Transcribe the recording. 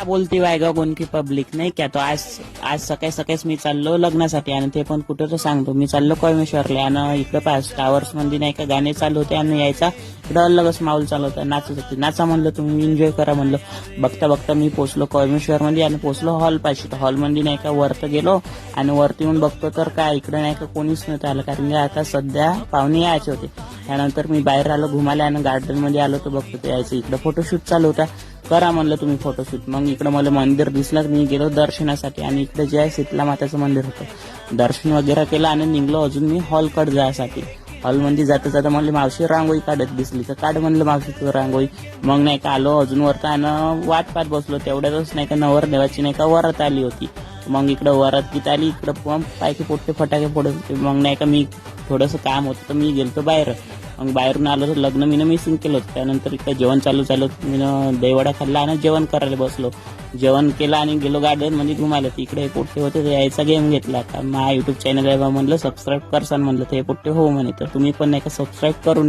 क्या बोलती वायगा कोणकी पब्लिक नाही क्या. तो आज आज सकाळी सकाळीच मी चाललो लग्नासाठी आणि ते पण कुठं तर सांगतो. मी चाललो कोयमेश्वरला आणि इकडे पास टावर्स मध्ये नाही का गाणे चालू होते आणि यायचा इकडं अलगच माऊल चालू होता. नाचत होते. नाचा म्हणलं तुम्ही एन्जॉय करा म्हणलं. बघता बघता मी पोहोचलो कोयमेश्वर मध्ये आणि पोहोचलो हॉल पाशी. हॉल मध्ये नाही का वरत गेलो आणि वरती येऊन बघतो तर काय इकडे नाही का कोणीच नव्हतं आलं, कारण की आता सध्या पाहुणे यायचे होते. त्यानंतर मी बाहेर आलो घुमायला आणि गार्डन मध्ये आलो तर बघतो ते यायचं इकडे फोटोशूट चालू होता. करा म्हणलं तुम्ही फोटोशूट. मग इकडे मला मंदिर दिसलं, मी गेलो दर्शनासाठी आणि इकडे जे आहे शीतला माताचं मंदिर होतं. दर्शन वगैरे केलं आणि निघलो अजून मी हॉलकडे जायसाठी. हॉलमध्ये जाता जाता म्हणले मावशी रांगोळी काढत दिसली तर काढ म्हणलं मावशी तुझं रांगोळी. मग नाही का आलो अजून वरता आणि वाट पाहत बसलो. तेवढ्यातच नाही का नवरदेवाची नाही का वरात आली होती. मग इकडं वरात गीत आली, इकडं पंप पायकी पोटते फटाके फोडत होते. मग नाही का मी थोडंसं काम होतं तर मी गेलतो बाहेर. मग बाहेरून आलो तर लग्न मीनं मिसिंग केलं होतं. त्यानंतर इकडे जेवण चालू झालं, मीनं दहीवडा खाल्ला आणि जेवण करायला बसलो. जेवण केलं आणि गेलो गार्डन मध्ये घुमायला. तिकडे हे पोट्टे होते ते यायचा गेम घेतला. आता माझ्या युट्यूब चॅनल आहे म्हणलं सबस्क्राईब करसान म्हणलं, ते पोट्टे हो म्हणे. तर तुम्ही पण नाही का सबस्क्राईब करून